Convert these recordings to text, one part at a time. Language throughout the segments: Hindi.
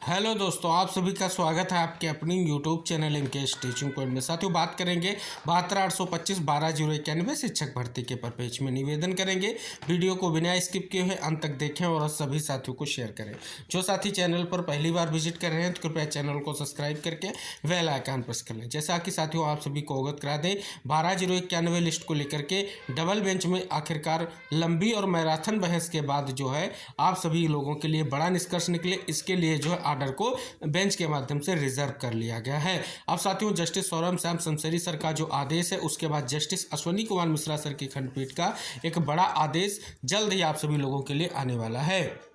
हेलो दोस्तों, आप सभी का स्वागत है आपके अपनी यूट्यूब चैनल इनकेश टीचिंग पॉइंट में। साथियों, बात करेंगे 72,825,12,091 शिक्षक भर्ती के पर पेज में। निवेदन करेंगे वीडियो को बिना स्किप किए हुए अंत तक देखें और सभी साथियों को शेयर करें। जो साथी चैनल पर पहली बार विजिट कर रहे हैं तो कृपया चैनल को सब्सक्राइब करके बेल आइकन प्रेस कर लें। जैसा कि साथियों आप सभी को अवगत करा दें, 12,091 लिस्ट को लेकर के डबल बेंच में आखिरकार लंबी और मैराथन बहस के बाद जो है आप सभी लोगों के लिए बड़ा निष्कर्ष निकले। इसके लिए जो है आर्डर को बेंच के माध्यम से रिजर्व कर लिया गया है। अब साथियों, जस्टिस सौरभ श्याम शमशेरी सर का जो आदेश है, उसके बाद जस्टिस अश्विनी कुमार मिश्रा सर की खंडपीठ का एक बड़ा आदेश जल्द ही आप सभी लोगों के लिए आने वाला है।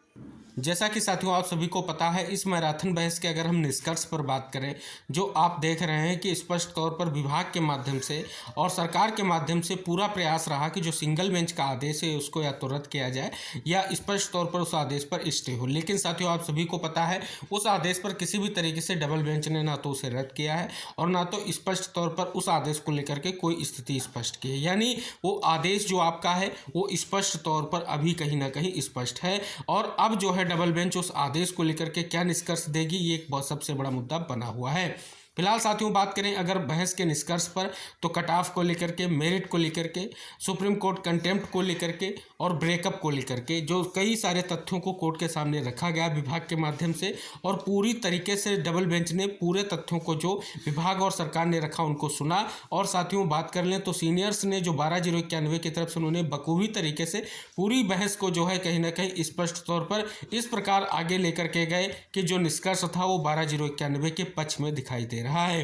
जैसा कि साथियों आप सभी को पता है, इस मैराथन बहस के अगर हम निष्कर्ष पर बात करें, जो आप देख रहे हैं कि स्पष्ट तौर पर विभाग के माध्यम से और सरकार के माध्यम से पूरा प्रयास रहा कि जो सिंगल बेंच का आदेश है उसको या तो रद्द किया जाए या स्पष्ट तौर पर उस आदेश पर स्टे हो। लेकिन साथियों आप सभी को पता है, उस आदेश पर किसी भी तरीके से डबल बेंच ने ना तो उसे रद्द किया है और ना तो स्पष्ट तौर पर उस आदेश को लेकर के कोई स्थिति स्पष्ट की है। यानी वो आदेश जो आपका है वो स्पष्ट तौर पर अभी कहीं ना कहीं स्पष्ट है। और अब जो है डबल बेंच उस आदेश को लेकर के क्या निष्कर्ष देगी, ये एक बहुत सबसे बड़ा मुद्दा बना हुआ है। फिलहाल साथियों बात करें अगर बहस के निष्कर्ष पर, तो कट ऑफ को लेकर के, मेरिट को लेकर के, सुप्रीम कोर्ट कंटेम्प्ट को लेकर के और ब्रेकअप को लेकर के जो कई सारे तथ्यों को कोर्ट के सामने रखा गया विभाग के माध्यम से, और पूरी तरीके से डबल बेंच ने पूरे तथ्यों को जो विभाग और सरकार ने रखा उनको सुना। और साथियों बात कर लें तो सीनियर्स ने जो 12,091 की तरफ से उन्होंने बखूबी तरीके से पूरी बहस को जो है कहीं ना कहीं स्पष्ट तौर पर इस प्रकार आगे लेकर के गए कि जो निष्कर्ष था वो 12,091 के पक्ष में दिखाई दे रहा है।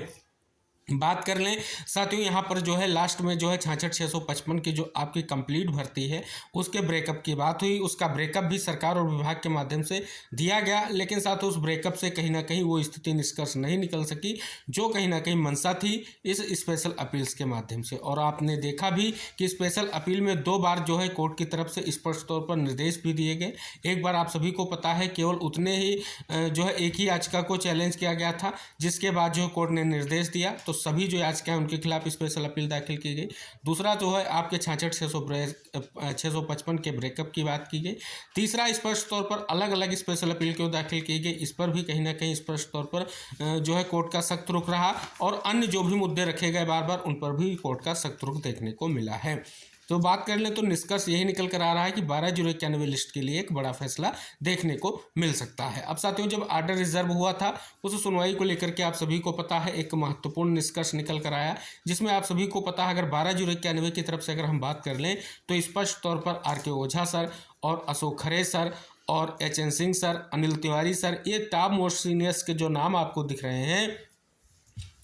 बात कर लें साथियों, यहाँ पर जो है लास्ट में जो है 66,655 की जो आपकी कंप्लीट भर्ती है उसके ब्रेकअप की बात हुई। उसका ब्रेकअप भी सरकार और विभाग के माध्यम से दिया गया, लेकिन साथ उस ब्रेकअप से कहीं ना कहीं वो स्थिति निष्कर्ष नहीं निकल सकी जो कहीं ना कहीं मंशा थी इस स्पेशल अपील्स के माध्यम से। और आपने देखा भी कि स्पेशल अपील में 2 बार जो है कोर्ट की तरफ से स्पष्ट तौर पर निर्देश भी दिए गए। एक बार आप सभी को पता है केवल उतने ही जो है एक ही याचिका को चैलेंज किया गया था, जिसके बाद जो कोर्ट ने निर्देश दिया तो सभी जो याचिका है उनके खिलाफ स्पेशल अपील दाखिल की गई। दूसरा जो है आपके 66,655 के ब्रेकअप की बात की गई। तीसरा स्पष्ट तौर पर अलग अलग स्पेशल अपील क्यों दाखिल की गई, इस पर भी कहीं ना कहीं स्पष्ट तौर पर जो है कोर्ट का सख्त रुख रहा और अन्य जो भी मुद्दे रखे गए बार बार उन पर भी कोर्ट का सख्त रुख देखने को मिला है। तो बात कर लें तो निष्कर्ष यही निकल कर आ रहा है कि 12,091 लिस्ट के लिए एक बड़ा फैसला देखने को मिल सकता है। अब साथियों जब आर्डर रिजर्व हुआ था उस सुनवाई को लेकर के आप सभी को पता है एक महत्वपूर्ण निष्कर्ष निकल कर आया, जिसमें आप सभी को पता है अगर 12,091 की तरफ से अगर हम बात कर लें तो स्पष्ट तौर पर आर.के. ओझा सर और अशोक खरे सर और H.N.. Singh sir, Anil Tiwari sir, ये टॉप मोस्ट सीनियर्स के जो नाम आपको दिख रहे हैं,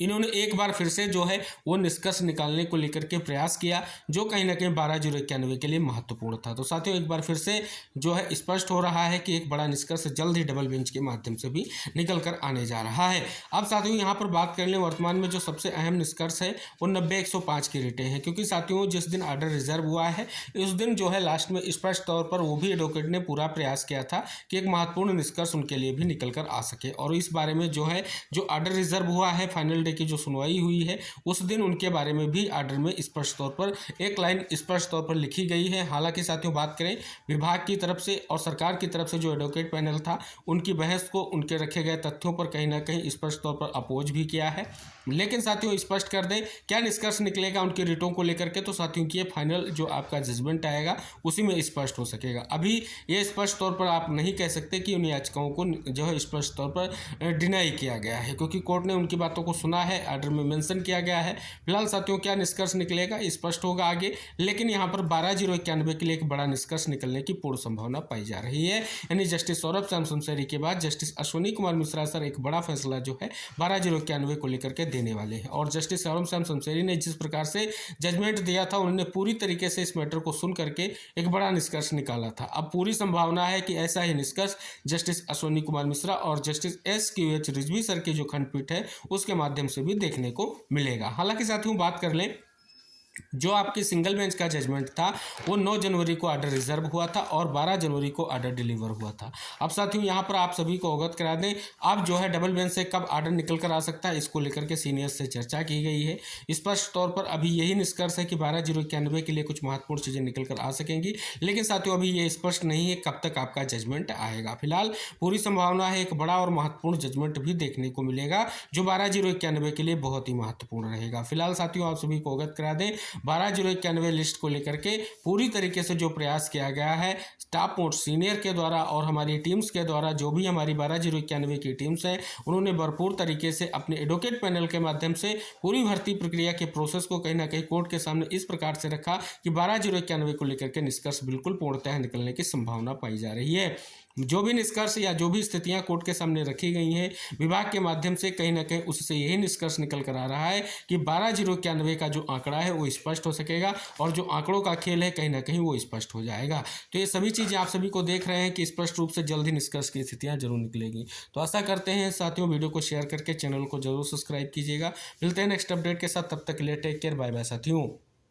इन्होंने एक बार फिर से जो है वो निष्कर्ष निकालने को लेकर के प्रयास किया जो कहीं ना कहीं 12,091 के लिए महत्वपूर्ण था। तो साथियों एक बार फिर से जो है स्पष्ट हो रहा है कि एक बड़ा निष्कर्ष जल्द ही डबल बेंच के माध्यम से भी निकल कर आने जा रहा है। अब साथियों यहाँ पर बात कर लें वर्तमान में जो सबसे अहम निष्कर्ष है वो 90-105 की रिटें हैं, क्योंकि साथियों जिस दिन आर्डर रिजर्व हुआ है उस दिन जो है लास्ट में स्पष्ट तौर पर वो भी एडवोकेट ने पूरा प्रयास किया था कि एक महत्वपूर्ण निष्कर्ष उनके लिए भी निकल कर आ सके। और इस बारे में जो है जो आर्डर रिजर्व हुआ है फाइनल की जो सुनवाई हुई है उस दिन उनके बारे में भी आर्डर में स्पष्ट तौर पर एक लाइन स्पष्ट तौर पर लिखी गई है। हालांकि साथियों बात करें विभाग की तरफ से और सरकार की तरफ से जो एडवोकेट पैनल था उनकी बहस को उनके रखे गए तथ्यों पर कहीं ना कहीं स्पष्ट तौर पर अपोज भी किया है। लेकिन साथियों स्पष्ट कर दें क्या निष्कर्ष निकलेगा उनकी रिटों को लेकर के, तो साथियों की ये फाइनल जो आपका जजमेंट आएगा उसी में स्पष्ट हो सकेगा। अभी ये स्पष्ट तौर पर आप नहीं कह सकते कि उन याचिकाओं को जो है स्पष्ट तौर पर डिनाई किया गया है, क्योंकि कोर्ट ने उनकी बातों को सुना है, आर्डर में मेंशन किया गया है। फिलहाल साथियों क्या निष्कर्ष निकलेगा स्पष्ट होगा आगे, लेकिन यहाँ पर 12,091 के लिए एक बड़ा निष्कर्ष निकलने की पूर्ण संभावना पाई जा रही है। यानी जस्टिस सौरभ श्याम शमशेरी के बाद जस्टिस अश्विनी कुमार मिश्रा सर एक बड़ा फैसला जो है 12,091 को लेकर के देने वाले हैं। और जस्टिस सौरभ श्याम शमशेरी ने जिस प्रकार से जजमेंट दिया था उन्होंने पूरी तरीके से इस मैटर को सुन करके एक बड़ा निष्कर्ष निकाला था। अब पूरी संभावना है कि ऐसा ही निष्कर्ष जस्टिस अश्विनी कुमार मिश्रा और जस्टिस S.Q.H. रिजवी सर की जो खंडपीठ है उसके माध्यम से भी देखने को मिलेगा। हालांकि साथियों बात कर लें जो आपकी सिंगल बेंच का जजमेंट था वो 9 जनवरी को ऑर्डर रिजर्व हुआ था और 12 जनवरी को ऑर्डर डिलीवर हुआ था। अब साथियों यहाँ पर आप सभी को अवगत करा दें, अब जो है डबल बेंच से कब ऑर्डर निकल कर आ सकता है, इसको लेकर के सीनियर्स से चर्चा की गई है। स्पष्ट तौर पर अभी यही निष्कर्ष है कि 12/0/91 के लिए कुछ महत्वपूर्ण चीज़ें निकल कर आ सकेंगी, लेकिन साथियों अभी ये स्पष्ट नहीं है कब तक आपका जजमेंट आएगा। फिलहाल पूरी संभावना है एक बड़ा और महत्वपूर्ण जजमेंट भी देखने को मिलेगा, जो 12/0/91 के लिए बहुत ही महत्वपूर्ण रहेगा। फिलहाल साथियों आप सभी को अवगत करा दें, 12/0/91 लिस्ट को लेकर के पूरी तरीके से जो प्रयास किया गया है स्टाफ मोस्ट सीनियर के द्वारा और हमारी टीम्स के द्वारा, जो भी हमारी 12/0/91 की टीम्स हैं उन्होंने भरपूर तरीके से अपने एडवोकेट पैनल के माध्यम से पूरी भर्ती प्रक्रिया के प्रोसेस को कहीं ना कहीं कोर्ट के सामने इस प्रकार से रखा कि 12/0/91 को लेकर के निष्कर्ष बिल्कुल पूर्णतः निकलने की संभावना पाई जा रही है। जो भी निष्कर्ष या जो भी स्थितियां कोर्ट के सामने रखी गई हैं विभाग के माध्यम से, कहीं ना कहीं उससे यही निष्कर्ष निकल कर आ रहा है कि 12/0/91 का जो आंकड़ा है वो स्पष्ट हो सकेगा और जो आंकड़ों का खेल है कहीं ना कहीं वो स्पष्ट हो जाएगा। तो ये सभी चीज़ें आप सभी को देख रहे हैं कि स्पष्ट रूप से जल्द ही निष्कर्ष की स्थितियां जरूर निकलेगी। तो आशा करते हैं साथियों वीडियो को शेयर करके चैनल को जरूर सब्सक्राइब कीजिएगा। मिलते हैं नेक्स्ट अपडेट के साथ, तब तक के लिए टेक केयर, बाय बाय साथियों।